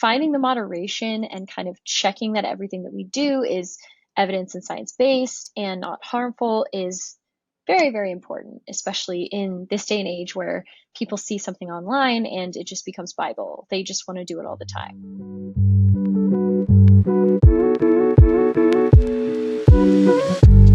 finding the moderation and kind of checking that everything that we do is evidence and science-based and not harmful is very, very important, especially in this day and age where people see something online and it just becomes Bible. They just want to do it all the time.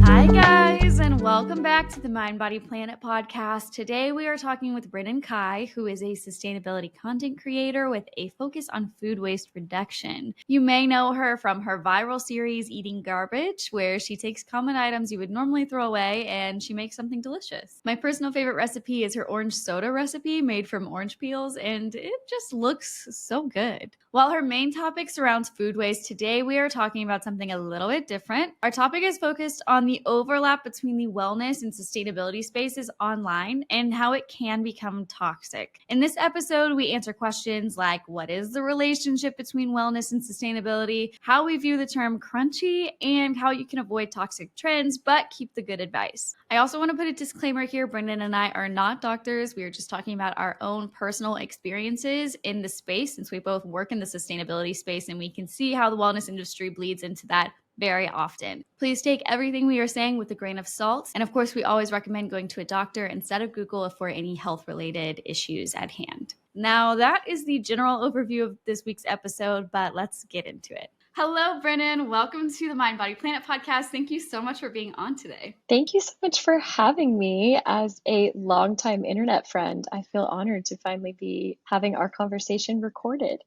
Hi guys, and welcome back to the Mind Body Planet podcast. Today we are talking with Brennan Kai, who is a sustainability content creator with a focus on food waste reduction. You may know her from her viral series Eating Garbage, where she takes common items you would normally throw away and she makes something delicious. My personal favorite recipe is her orange soda recipe made from orange peels, and it just looks so good. While her main topic surrounds food waste, today we are talking about something a little bit different. Our topic is focused on the overlap between the wellness and sustainability spaces online and how it can become toxic. In this episode, we answer questions like what is the relationship between wellness and sustainability, how we view the term crunchy, and how you can avoid toxic trends but keep the good advice. I also want to put a disclaimer here. Brendan and I are not doctors. We are just talking about our own personal experiences in the space since we both work in the sustainability space and we can see how the wellness industry bleeds into that very often. Please take everything we are saying with a grain of salt. And of course, we always recommend going to a doctor instead of Google for any health-related issues at hand. Now, that is the general overview of this week's episode, but let's get into it. Hello, Brennan. Welcome to the Mind Body Planet podcast. Thank you so much for being on today. Thank you so much for having me as a longtime internet friend. I feel honored to finally be having our conversation recorded.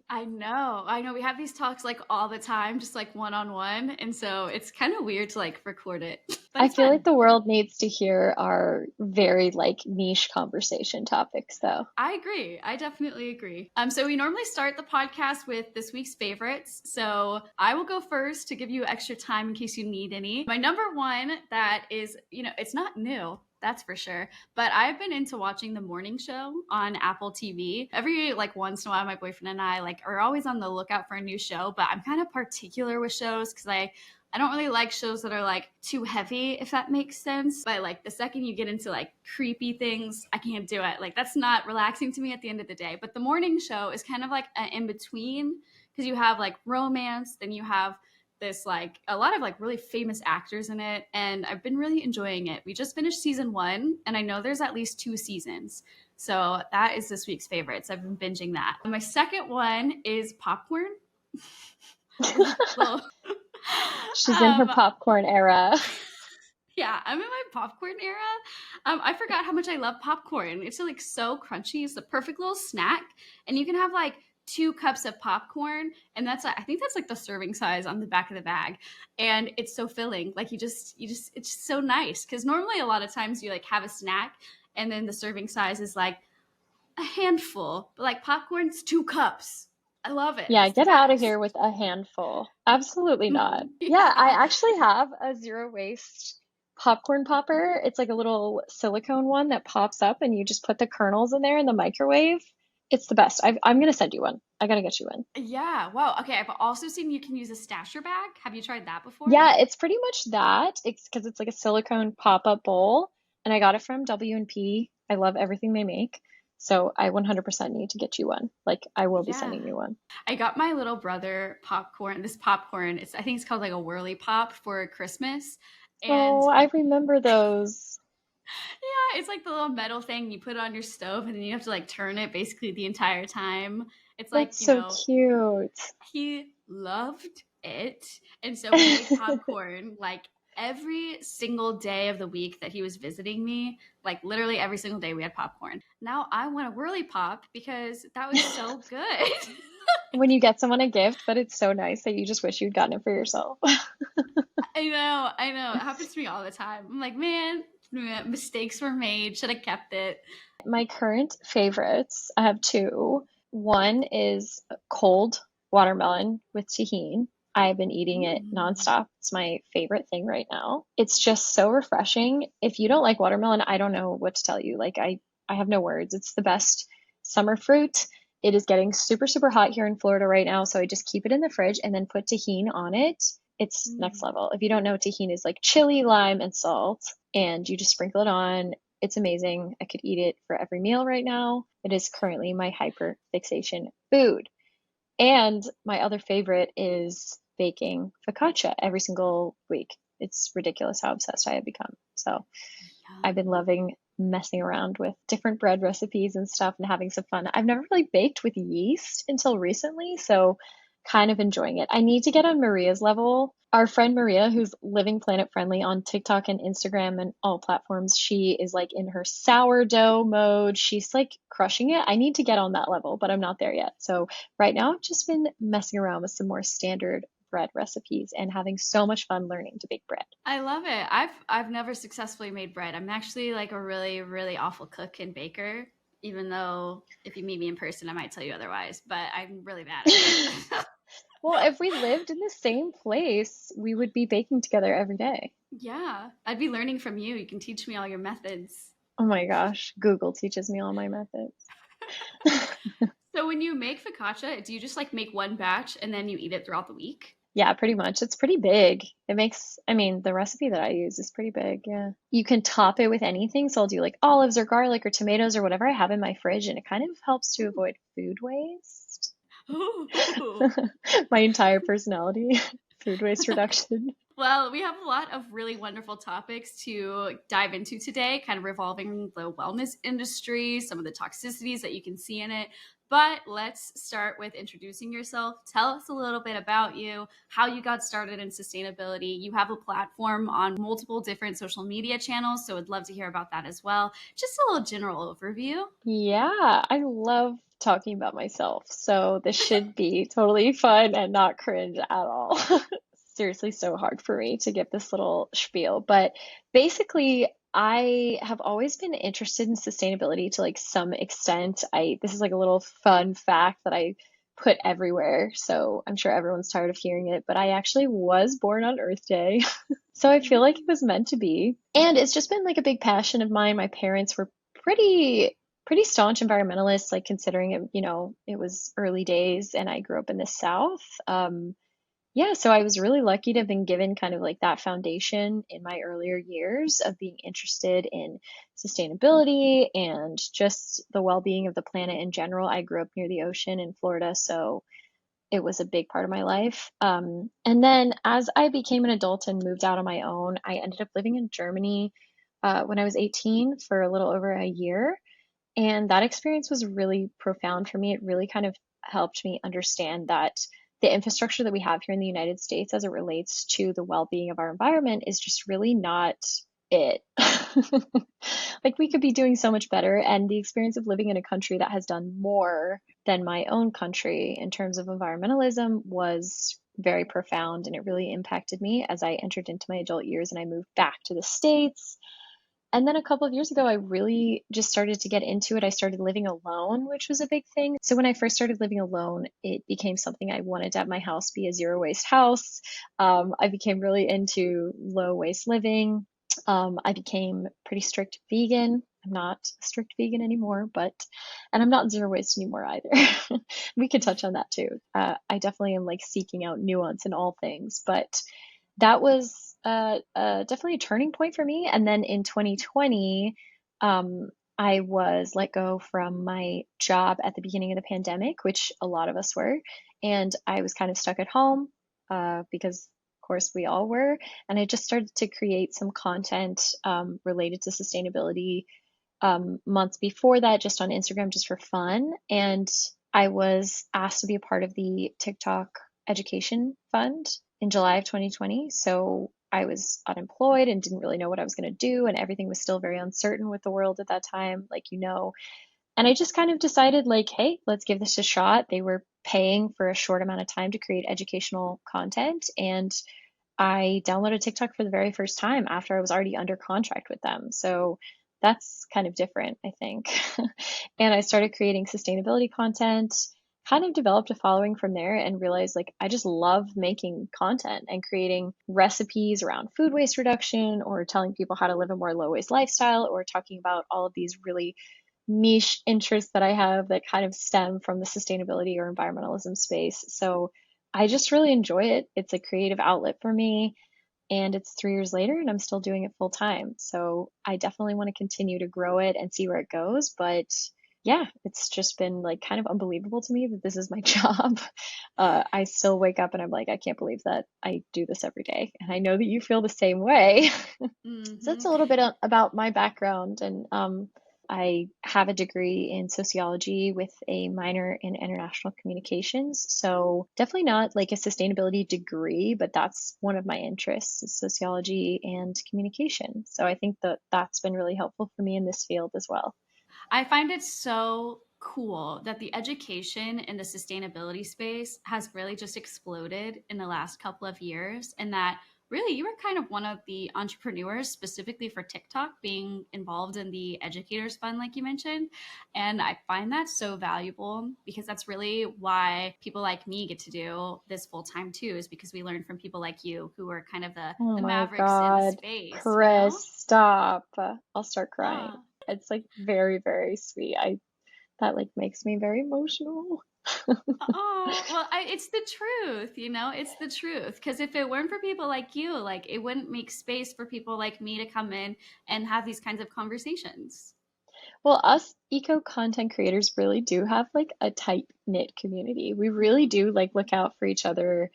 I know. We have these talks like all the time, just like one-on-one. And so it's kind of weird to like record it. But I feel like the world needs to hear our very like niche conversation topics though. I agree. I definitely agree. So we normally start the podcast with this week's favorites. So I will go first to give you extra time in case you need any. My number one that is, it's not new. That's for sure. But I've been into watching the morning show on Apple TV. Every like once in a while, my boyfriend and I like are always on the lookout for a new show, but I'm kind of particular with shows because I don't really like shows that are like too heavy, if that makes sense. But like the second you get into like creepy things, I can't do it. Like that's not relaxing to me at the end of the day. But the morning show is kind of like an in between because you have like romance, then you have this like a lot of like really famous actors in it, and I've been really enjoying it. We just finished season 1 and I know there's at least 2 seasons, so that is this week's favorites. I've been binging that. My second one is popcorn. She's in her popcorn era. Yeah, I'm in my popcorn era. I forgot how much I love popcorn. It's like so crunchy. It's the perfect little snack, and you can have like 2 cups of popcorn, and I think that's like the serving size on the back of the bag, and it's so filling. Like you just it's just so nice because normally a lot of times you like have a snack and then the serving size is like a handful, but like popcorn's 2 cups. I love it. Yeah, It's the get out of best. here with a handful. Absolutely not. Yeah, I actually have a zero waste popcorn popper. It's like a little silicone one that pops up and you just put the kernels in there in the microwave. It's the best. I'm going to send you one. I got to get you one. Yeah. Wow. Okay. I've also seen you can use a stasher bag. Have you tried that before? Yeah, it's pretty much that. It's because it's like a silicone pop-up bowl, and I got it from W&P. I love everything they make. So I 100% need to get you one. Like I will be Yeah. sending you one. I got my little brother popcorn. This popcorn, I think it's called like a whirly pop for Christmas. And Oh, I remember those. yeah, it's like the little metal thing you put on your stove and then you have to like turn it basically the entire time. It's like, That's so cute. he loved it. And so we make popcorn like every single day of the week that he was visiting me. Like literally every single day we had popcorn. Now I want a whirly pop because that was so good. When you get someone a gift, but it's so nice that you just wish you'd gotten it for yourself. I know. It happens to me all the time. I'm like, man, mistakes were made. Should have kept it. My current favorites, I have 2. One is cold watermelon with tahini. I've been eating it nonstop. It's my favorite thing right now. It's just so refreshing. If you don't like watermelon, I don't know what to tell you. Like I have no words. It's the best summer fruit. It is getting super, super hot here in Florida right now, so I just keep it in the fridge and then put tahini on it. It's next level. If you don't know, tahini is like chili, lime, and salt, and you just sprinkle it on. It's amazing. I could eat it for every meal right now. It is currently my hyper fixation food. And my other favorite is baking focaccia every single week. It's ridiculous how obsessed I have become. So I've been Yum. loving messing around with different bread recipes and stuff and having some fun. I've never really baked with yeast until recently, so kind of enjoying it. I need to get on Maria's level. Our friend Maria, who's living planet friendly on TikTok and Instagram and all platforms, she is like in her sourdough mode. She's like crushing it. I need to get on that level, but I'm not there yet. So right now I've just been messing around with some more standard bread recipes and having so much fun learning to bake bread. I love it. I've never successfully made bread. I'm actually like a really, really awful cook and baker, even though if you meet me in person, I might tell you otherwise, but I'm really bad at it. Well, if we lived in the same place, we would be baking together every day. Yeah, I'd be learning from you. You can teach me all your methods. Oh my gosh, Google teaches me all my methods. So when you make focaccia, do you just like make one batch and then you eat it throughout the week? Yeah, pretty much. It's pretty big. It makes, I mean, the recipe that I use is pretty big. Yeah. You can top it with anything. So I'll do like olives or garlic or tomatoes or whatever I have in my fridge, and it kind of helps to avoid food waste. Ooh. My entire personality, food waste reduction. Well, we have a lot of really wonderful topics to dive into today, kind of revolving the wellness industry, some of the toxicities that you can see in it. But let's start with introducing yourself. Tell us a little bit about you, how you got started in sustainability. You have a platform on multiple different social media channels, so I'd love to hear about that as well. Just a little general overview. Yeah, I love talking about myself. So this should be totally fun and not cringe at all. Seriously, so hard for me to give this little spiel. But basically, I have always been interested in sustainability to like some extent. This is like a little fun fact that I put everywhere. So I'm sure everyone's tired of hearing it, but I actually was born on Earth Day. So I feel like it was meant to be. And it's just been like a big passion of mine. My parents were pretty staunch environmentalists, like considering it, it was early days and I grew up in the South. Yeah, so I was really lucky to have been given kind of like that foundation in my earlier years of being interested in sustainability and just the well-being of the planet in general. I grew up near the ocean in Florida, so it was a big part of my life. And then as I became an adult and moved out on my own, I ended up living in Germany when I was 18 for a little over a year. And that experience was really profound for me. It really kind of helped me understand that the infrastructure that we have here in the United States as it relates to the well being of our environment is just really not it. Like, we could be doing so much better. And the experience of living in a country that has done more than my own country in terms of environmentalism was very profound. And it really impacted me as I entered into my adult years and I moved back to the States. And then a couple of years ago, I really just started to get into it. I started living alone, which was a big thing. So when I first started living alone, it became something I wanted to have my house be a zero waste house. I became really into low waste living. I became pretty strict vegan. I'm not a strict vegan anymore, and I'm not zero waste anymore either. We could touch on that too. I definitely am like seeking out nuance in all things, but that was definitely a turning point for me. And then in 2020, I was let go from my job at the beginning of the pandemic, which a lot of us were. And I was kind of stuck at home because, of course, we all were. And I just started to create some content related to sustainability months before that, just on Instagram, just for fun. And I was asked to be a part of the TikTok Education Fund in July of 2020. So I was unemployed and didn't really know what I was going to do. And everything was still very uncertain with the world at that time, like, And I just kind of decided, like, hey, let's give this a shot. They were paying for a short amount of time to create educational content. And I downloaded TikTok for the very first time after I was already under contract with them. So that's kind of different, I think. And I started creating sustainability content, kind of developed a following from there, and realized like I just love making content and creating recipes around food waste reduction or telling people how to live a more low waste lifestyle or talking about all of these really niche interests that I have that kind of stem from the sustainability or environmentalism space. So I just really enjoy it. It's a creative outlet for me. And it's 3 years later, and I'm still doing it full time. So I definitely want to continue to grow it and see where it goes. But yeah, it's just been like kind of unbelievable to me that this is my job. I still wake up and I'm like, I can't believe that I do this every day. And I know that you feel the same way. So that's Hmm. a little bit about my background. And I have a degree in sociology with a minor in international communications. So definitely not like a sustainability degree, but that's one of my interests, is sociology and communication. So I think that that's been really helpful for me in this field as well. I find it so cool that the education in the sustainability space has really just exploded in the last couple of years, and that really you were kind of one of the entrepreneurs specifically for TikTok being involved in the educators fund like you mentioned. And I find that so valuable because that's really why people like me get to do this full time too, is because we learn from people like you who are kind of Oh the my mavericks in the God, space, you know? Chris, stop. I'll start crying. Ah. It's like very, very sweet. I That like makes me very emotional. Oh, well, it's the truth, you know, it's the truth. Because if it weren't for people like you, like, it wouldn't make space for people like me to come in and have these kinds of conversations. Well, us eco content creators really do have like a tight knit community. We really do like look out for each other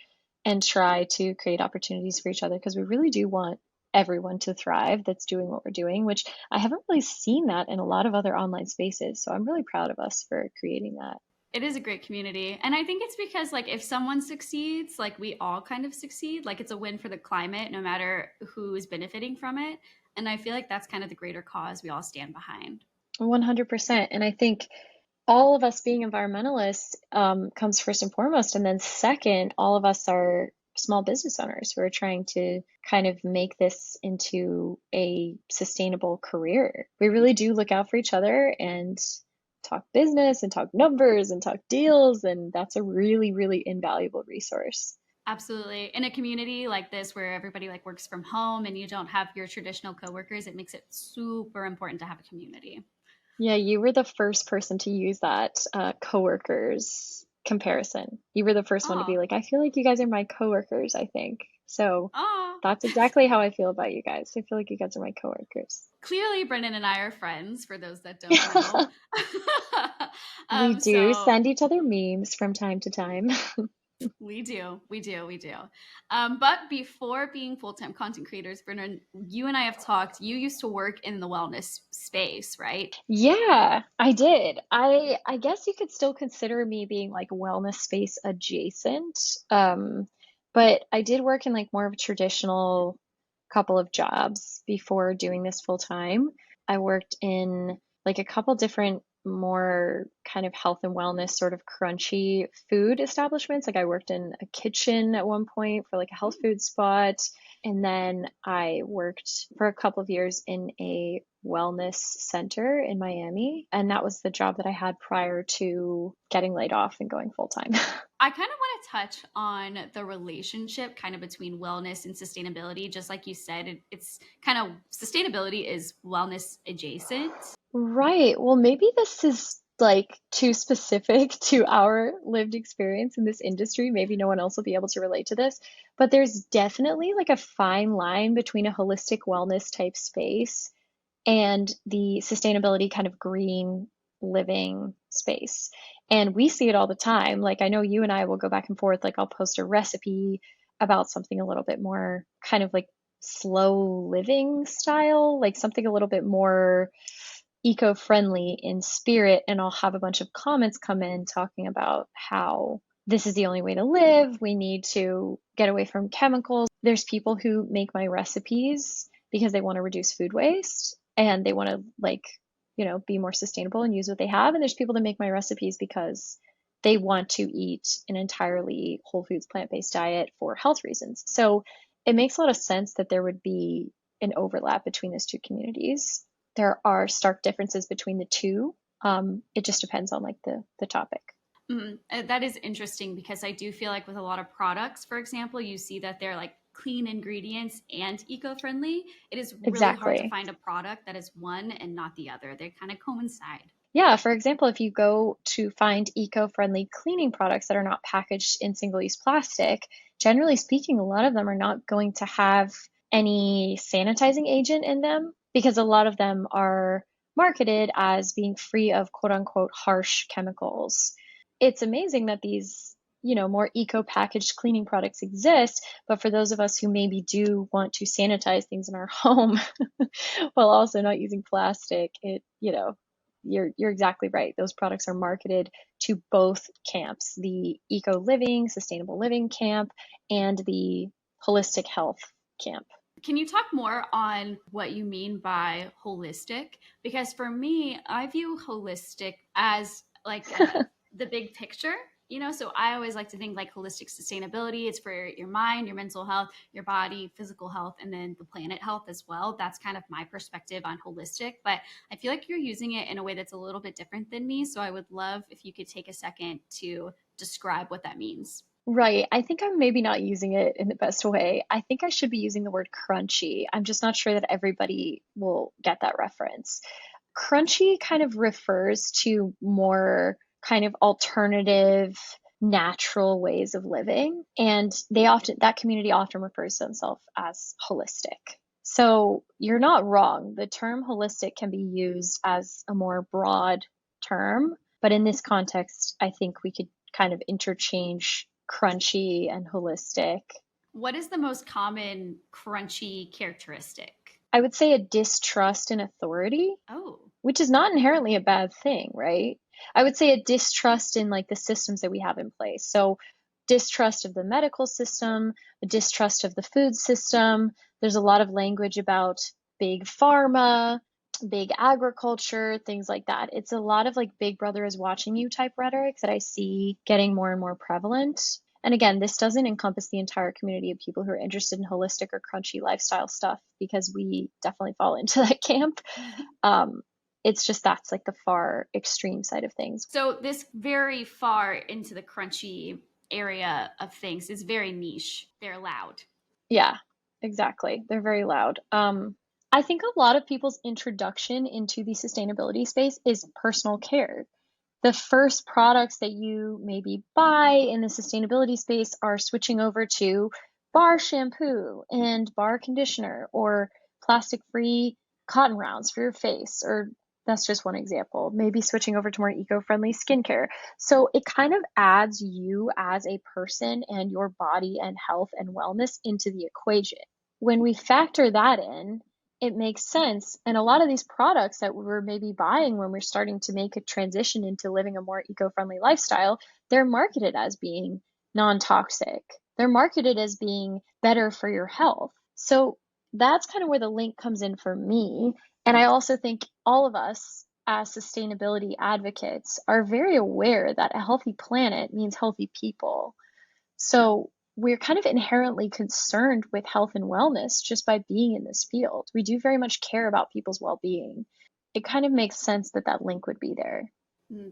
and try to create opportunities for each other because we really do want everyone to thrive that's doing what we're doing, which I haven't really seen that in a lot of other online spaces. So I'm really proud of us for creating that. It is a great community. And I think it's because, like, if someone succeeds, like, we all kind of succeed. Like, it's a win for the climate, no matter who is benefiting from it. And I feel like that's kind of the greater cause we all stand behind. 100%. And I think all of us being environmentalists comes first and foremost. And then, second, all of us are small business owners who are trying to kind of make this into a sustainable career. We really do look out for each other and talk business and talk numbers and talk deals. And that's a really, really invaluable resource. Absolutely. In a community like this where everybody like works from home and you don't have your traditional coworkers, it makes it super important to have a community. Yeah, you were the first person to use that coworkers comparison. You were the first one to be Oh, like, I feel like you guys are my coworkers, I think. So oh. that's exactly how I feel about you guys. I feel like you guys are my coworkers. Clearly, Brennan and I are friends, for those that don't know. We do So send each other memes from time to time. we do. But before being full time content creators, Brennan, you and I have talked. You used to work in the wellness space, right? Yeah, I did. I guess you could still consider me being like wellness space adjacent. But I did work in like more of a traditional couple of jobs before doing this full time. I worked in like a couple different more kind of health and wellness sort of crunchy food establishments. Like I worked in a kitchen at one point for like a health food spot. And then I worked for a couple of years in a wellness center in Miami. And that was the job that I had prior to getting laid off and going full time. I kind of want to touch on the relationship kind of between wellness and sustainability. Just like you said, it's kind of sustainability is wellness adjacent. Right. Well, maybe this is like too specific to our lived experience in this industry. Maybe no one else will be able to relate to this, but there's definitely like a fine line between a holistic wellness type space and the sustainability kind of green living space. And we see it all the time. Like I know you and I will go back and forth. Like I'll post a recipe about something a little bit more kind of like slow living style, like something a little bit more eco-friendly in spirit, and I'll have a bunch of comments come in talking about how this is the only way to live. We need to get away from chemicals. There's people who make my recipes because they want to reduce food waste and they want to like, be more sustainable and use what they have. And there's people that make my recipes because they want to eat an entirely whole foods plant-based diet for health reasons. So it makes a lot of sense that there would be an overlap between those two communities. There are stark differences between the two. It just depends on like the topic. That is interesting because I do feel like with a lot of products, for example, you see that they're like clean ingredients and eco-friendly. It is really hard to Exactly. find a product that is one and not the other. They kind of coincide. Yeah, for example, if you go to find eco-friendly cleaning products that are not packaged in single-use plastic, generally speaking, a lot of them are not going to have any sanitizing agent in them because a lot of them are marketed as being free of quote unquote harsh chemicals. It's amazing that these, more eco-packaged cleaning products exist, but for those of us who maybe do want to sanitize things in our home while also not using plastic, you're exactly right. Those products are marketed to both camps, the eco living, sustainable living camp, and the holistic health camp. Can you talk more on what you mean by holistic? Because for me, I view holistic as like the big picture, so I always like to think like holistic sustainability. It's for your mind, your mental health, your body, physical health, and then the planet health as well. That's kind of my perspective on holistic, but I feel like you're using it in a way that's a little bit different than me. So I would love if you could take a second to describe what that means. Right. I think I'm maybe not using it in the best way. I think I should be using the word crunchy. I'm just not sure that everybody will get that reference. Crunchy kind of refers to more kind of alternative, natural ways of living. And that community often refers to themselves as holistic. So you're not wrong. The term holistic can be used as a more broad term. But in this context, I think we could kind of interchange crunchy and holistic. What is the most common crunchy characteristic? I would say a distrust in authority, Oh, which is not inherently a bad thing, right? I would say a distrust in like the systems that we have in place. So distrust of the medical system, a distrust of the food system. There's a lot of language about big pharma, big agriculture, things like that. It's a lot of like big brother is watching you type rhetoric that I see getting more and more prevalent. And again, this doesn't encompass the entire community of people who are interested in holistic or crunchy lifestyle stuff, because we definitely fall into that camp. It's just that's like the far extreme side of things. so this very far into the crunchy area of things is very niche. They're loud. Yeah, exactly. They're very loud. I think a lot of people's introduction into the sustainability space is personal care. The first products that you maybe buy in the sustainability space are switching over to bar shampoo and bar conditioner, or plastic-free cotton rounds for your face, or that's just one example. Maybe switching over to more eco-friendly skincare. So it kind of adds you as a person and your body and health and wellness into the equation. When we factor that in, it makes sense. And a lot of these products that we're maybe buying when we're starting to make a transition into living a more eco-friendly lifestyle, they're marketed as being non-toxic. They're marketed as being better for your health. So that's kind of where the link comes in for me. And I also think all of us as sustainability advocates are very aware that a healthy planet means healthy people. So we're kind of inherently concerned with health and wellness just by being in this field. We do very much care about people's well-being. It kind of makes sense that that link would be there.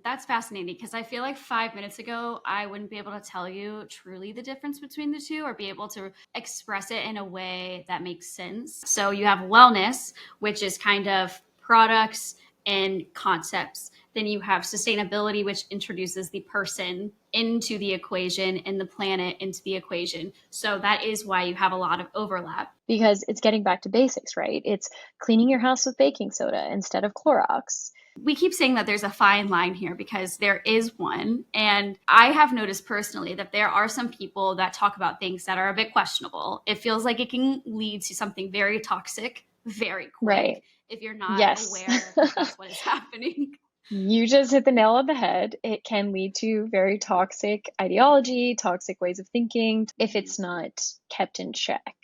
That's fascinating because I feel like 5 minutes ago, I wouldn't be able to tell you truly the difference between the two or be able to express it in a way that makes sense. So you have wellness, which is kind of products and concepts. Then you have sustainability, which introduces the person into the equation and the planet into the equation. So that is why you have a lot of overlap. Because it's getting back to basics, right? It's cleaning your house with baking soda instead of Clorox. We keep saying that there's a fine line here because there is one. And I have noticed personally that there are some people that talk about things that are a bit questionable. It feels like it can lead to something very toxic very quick, right, if you're not yes. aware that that's what is happening. You just hit the nail on the head. It can lead to very toxic ideology, toxic ways of thinking if it's not kept in check.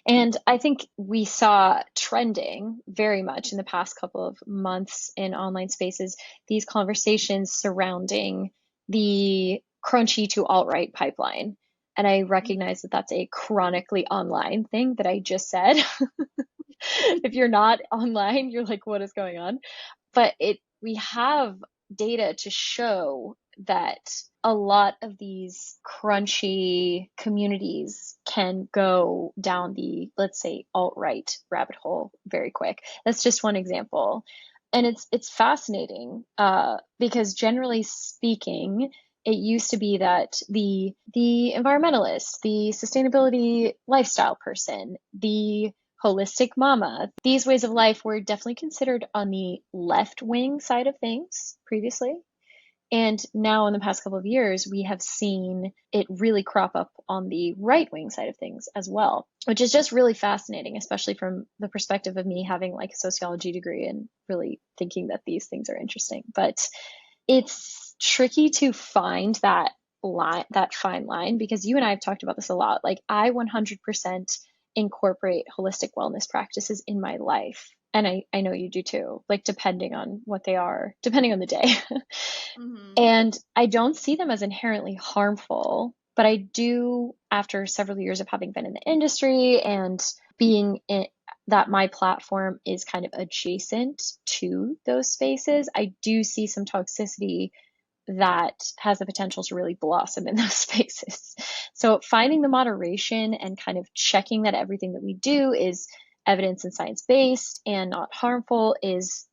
And I think we saw trending very much in the past couple of months in online spaces, these conversations surrounding the crunchy to alt-right pipeline. And I recognize that that's a chronically online thing that I just said. If you're not online, you're like, what is going on? But we have data to show that a lot of these crunchy communities can go down the, let's say, alt-right rabbit hole very quick. That's just one example. And it's fascinating because generally speaking, it used to be that the environmentalist, the sustainability lifestyle person, the holistic mama. These ways of life were definitely considered on the left wing side of things previously. And now, in the past couple of years, we have seen it really crop up on the right wing side of things as well, which is just really fascinating, especially from the perspective of me having like a sociology degree and really thinking that these things are interesting. But it's tricky to find that line, that fine line, because you and I have talked about this a lot. Like, I 100% incorporate holistic wellness practices in my life. And I know you do too, like depending on what they are, depending on the day. Mm-hmm. And I don't see them as inherently harmful, but I do, after several years of having been in the industry and being in, that my platform is kind of adjacent to those spaces, I do see some toxicity that has the potential to really blossom in those spaces. So finding the moderation and kind of checking that everything that we do is evidence and science based and not harmful is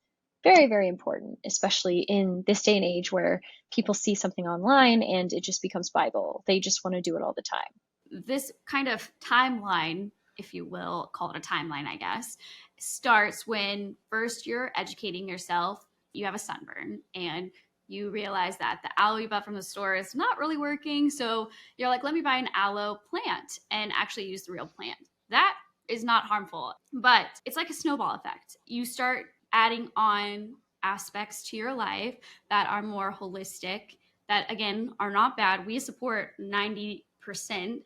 very, very important, especially in this day and age where people see something online and it just becomes Bible. They just want to do it all the time. This kind of timeline, if you will, call it a timeline, I guess, starts when first you're educating yourself, you have a sunburn, and you realize that the aloe you bought from the store is not really working. So you're like, let me buy an aloe plant and actually use the real plant. That is not harmful, but it's like a snowball effect. You start adding on aspects to your life that are more holistic, that again are not bad. We support 90%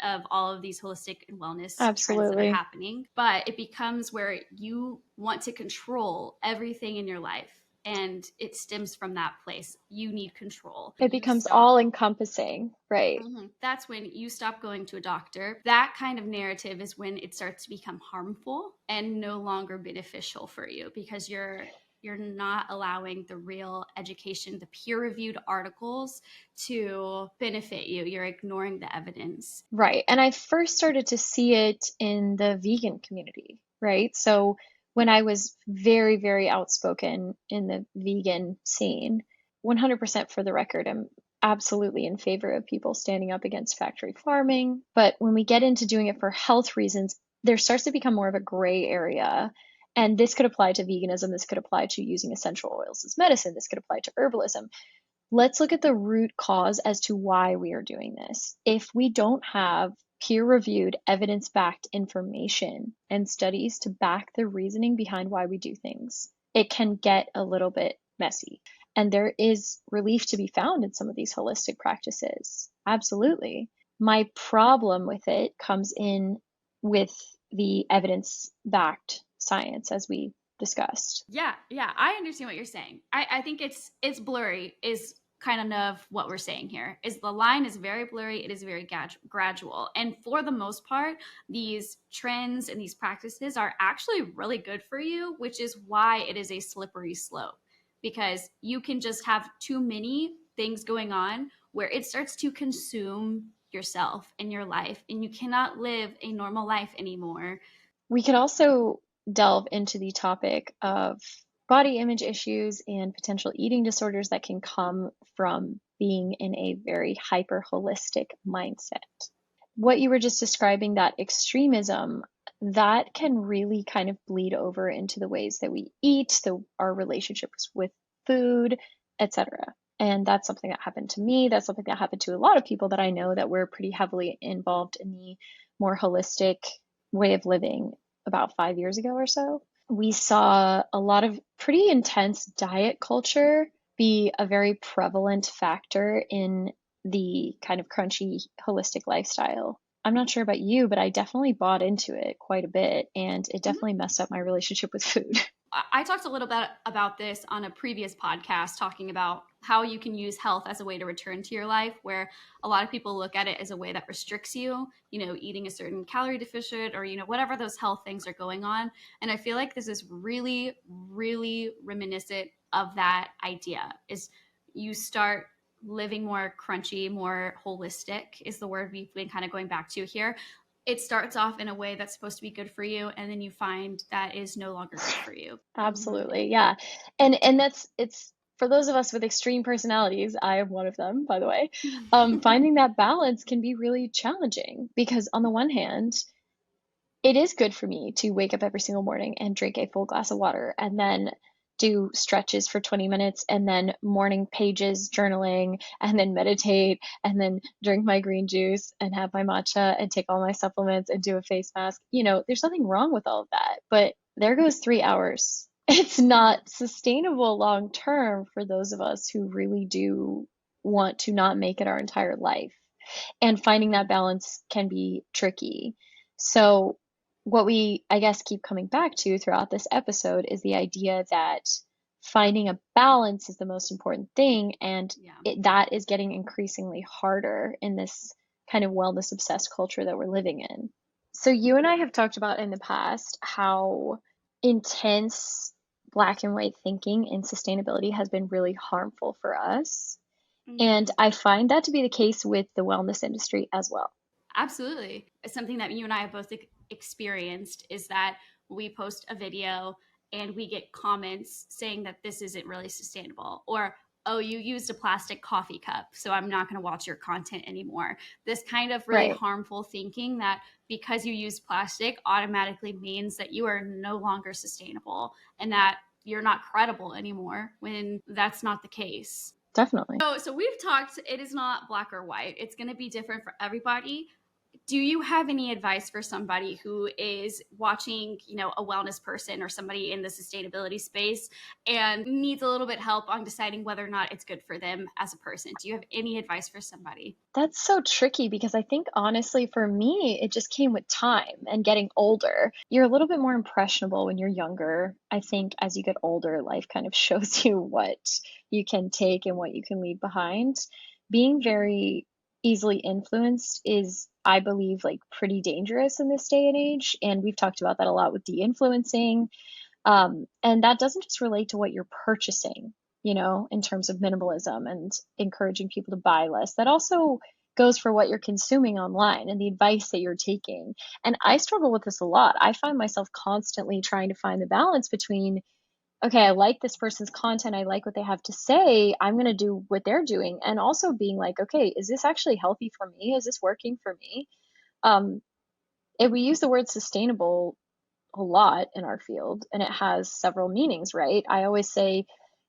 of all of these holistic and wellness trends that are Absolutely. happening, but it becomes where you want to control everything in your life, and it stems from that place. You need control. It You becomes stop. all encompassing, right? That's when you stop going to a doctor. That kind of narrative is when it starts to become harmful and no longer beneficial for you, because you're not allowing the real education, the peer-reviewed articles to benefit you. You're ignoring the evidence. Right. And I first started to see it in the vegan community, right? So when I was very, very outspoken in the vegan scene, 100% for the record, I'm absolutely in favor of people standing up against factory farming. But when we get into doing it for health reasons, there starts to become more of a gray area. And this could apply to veganism. This could apply to using essential oils as medicine. This could apply to herbalism. Let's look at the root cause as to why we are doing this. If we don't have peer-reviewed, evidence-backed information and studies to back the reasoning behind why we do things, it can get a little bit messy. And there is relief to be found in some of these holistic practices. Absolutely. My problem with it comes in with the evidence-backed science, as we discussed. Yeah, I understand what you're saying. I think it's blurry is kind of what we're saying here. Is the line is very blurry, it is very gradual. And for the most part, these trends and these practices are actually really good for you, which is why it is a slippery slope, because you can just have too many things going on where it starts to consume yourself and your life, and you cannot live a normal life anymore. We could also delve into the topic of body image issues and potential eating disorders that can come from being in a very hyper holistic mindset. What you were just describing, that extremism, that can really kind of bleed over into the ways that we eat, our relationships with food, etc. And that's something that happened to me. That's something that happened to a lot of people that I know that were pretty heavily involved in the more holistic way of living about 5 years ago or so. We saw a lot of pretty intense diet culture be a very prevalent factor in the kind of crunchy holistic lifestyle. I'm not sure about you, but I definitely bought into it quite a bit, and it definitely messed up my relationship with food. I talked a little bit about this on a previous podcast, talking about how you can use health as a way to return to your life, where a lot of people look at it as a way that restricts you, eating a certain calorie deficit, or, whatever those health things are going on. And I feel like this is really, really reminiscent of that idea. Is you start living more crunchy, more holistic is the word we've been kind of going back to here. It starts off in a way that's supposed to be good for you, and then you find that is no longer good for you. Absolutely. Yeah. And it's for those of us with extreme personalities, I am one of them, by the way. Finding that balance can be really challenging because on the one hand, it is good for me to wake up every single morning and drink a full glass of water and then do stretches for 20 minutes and then morning pages journaling and then meditate and then drink my green juice and have my matcha and take all my supplements and do a face mask. There's nothing wrong with all of that, but there goes 3 hours. It's not sustainable long term for those of us who really do want to not make it our entire life. And finding that balance can be tricky. So, what we, I guess, keep coming back to throughout this episode is the idea that finding a balance is the most important thing. And that is getting increasingly harder in this kind of wellness obsessed culture that we're living in. So, you and I have talked about in the past how intense black and white thinking in sustainability has been really harmful for us. And I find that to be the case with the wellness industry as well. Absolutely. It's something that you and I have both experienced is that we post a video and we get comments saying that this isn't really sustainable, or, oh, you used a plastic coffee cup, so I'm not going to watch your content anymore. This kind of really harmful thinking that because you use plastic automatically means that you are no longer sustainable and that you're not credible anymore, when that's not the case. Definitely. So we've talked, it is not black or white. It's going to be different for everybody. Do you have any advice for somebody who is watching, a wellness person or somebody in the sustainability space and needs a little bit help on deciding whether or not it's good for them as a person? Do you have any advice for somebody? That's so tricky because I think honestly for me, it just came with time and getting older. You're a little bit more impressionable when you're younger. I think as you get older, life kind of shows you what you can take and what you can leave behind. Being very easily influenced is, I believe, like pretty dangerous in this day and age. And we've talked about that a lot with de-influencing. And that doesn't just relate to what you're purchasing, in terms of minimalism and encouraging people to buy less. That also goes for what you're consuming online and the advice that you're taking. And I struggle with this a lot. I find myself constantly trying to find the balance between, okay, I like this person's content, I like what they have to say, I'm going to do what they're doing, and also being like, okay, is this actually healthy for me? Is this working for me? And we use the word sustainable a lot in our field, and it has several meanings, right? I always say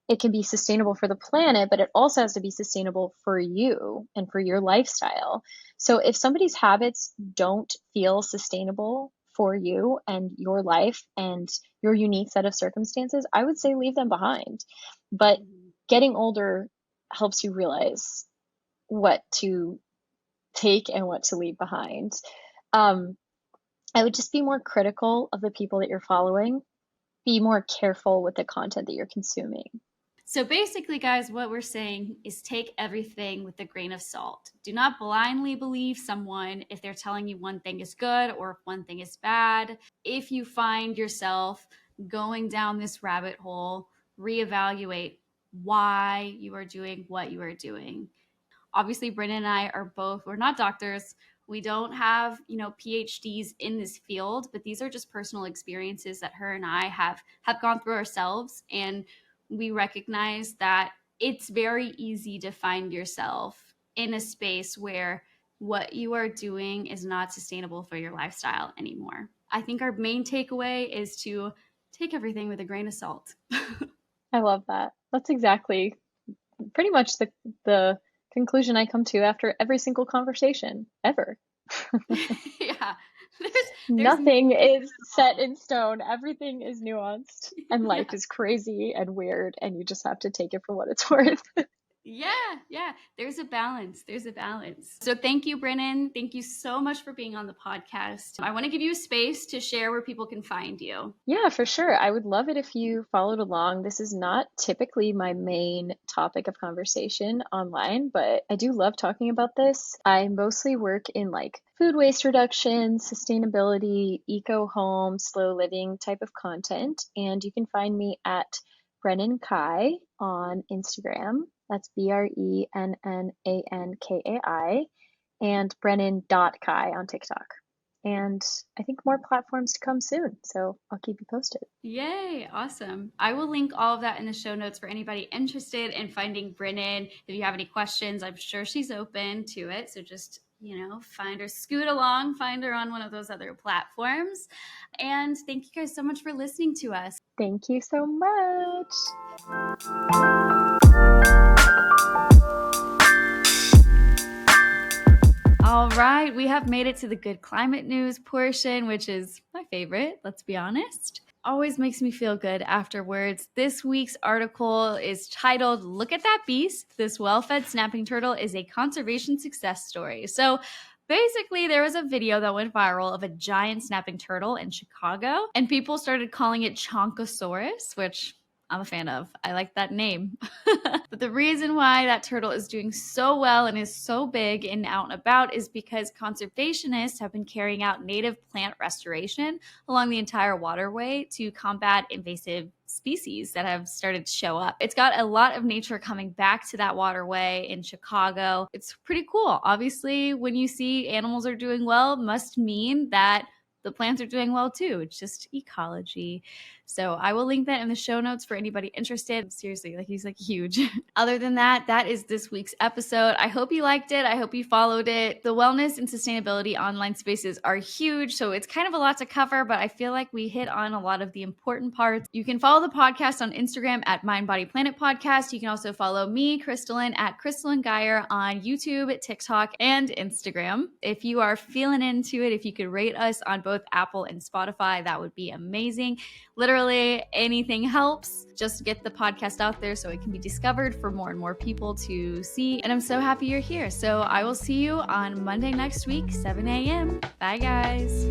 it can be sustainable for the planet, but it also has to be sustainable for you and for your lifestyle. So if somebody's habits don't feel sustainable for you and your life and your unique set of circumstances, I would say leave them behind. But getting older helps you realize what to take and what to leave behind. I would just be more critical of the people that you're following. Be more careful with the content that you're consuming. So basically, guys, what we're saying is take everything with a grain of salt. Do not blindly believe someone if they're telling you one thing is good or if one thing is bad. If you find yourself going down this rabbit hole, reevaluate why you are doing what you are doing. Obviously, Brennan and I are both, we're not doctors. We don't have, PhDs in this field, but these are just personal experiences that her and I have gone through ourselves. And we recognize that it's very easy to find yourself in a space where what you are doing is not sustainable for your lifestyle anymore. I think our main takeaway is to take everything with a grain of salt. I love that. That's exactly pretty much the conclusion I come to after every single conversation ever. Yeah. Nothing is set in stone. Everything is nuanced, and life is crazy and weird, and you just have to take it for what it's worth. Yeah. There's a balance. So thank you, Brennan. Thank you so much for being on the podcast. I want to give you a space to share where people can find you. Yeah, for sure. I would love it if you followed along. This is not typically my main topic of conversation online, but I do love talking about this. I mostly work in like food waste reduction, sustainability, eco home, slow living type of content. And you can find me at Brennan Kai on Instagram. That's BrennanKai, and Brennan.Kai on TikTok. And I think more platforms to come soon. So I'll keep you posted. Yay. Awesome. I will link all of that in the show notes for anybody interested in finding Brennan. If you have any questions, I'm sure she's open to it. So just find her, scoot along, find her on one of those other platforms. And thank you guys so much for listening to us. Thank you so much. All right, we have made it to the good climate news portion, which is my favorite, let's be honest. Always makes me feel good afterwards. This week's article is titled, "Look at That Beast. This well-fed snapping turtle is a conservation success story." So basically, there was a video that went viral of a giant snapping turtle in Chicago, and people started calling it Chonkosaurus, which I'm a fan of. I like that name. But the reason why that turtle is doing so well and is so big and out and about is because conservationists have been carrying out native plant restoration along the entire waterway to combat invasive species that have started to show up. It's got a lot of nature coming back to that waterway in Chicago. It's pretty cool. Obviously, when you see animals are doing well, must mean that the plants are doing well too. It's just ecology. So I will link that in the show notes for anybody interested. Seriously, he's huge. Other than that, that is this week's episode. I hope you liked it. I hope you followed it. The wellness and sustainability online spaces are huge, so it's kind of a lot to cover, but I feel like we hit on a lot of the important parts. You can follow the podcast on Instagram at Mind Body Planet Podcast. You can also follow me, Crystalline, at Crystalline Geyer on YouTube, TikTok, and Instagram. If you are feeling into it, if you could rate us on both Apple and Spotify, that would be amazing. Literally anything helps just to get the podcast out there so it can be discovered for more and more people to see. And I'm so happy you're here. So I will see you on Monday next week, 7 a.m. Bye, guys.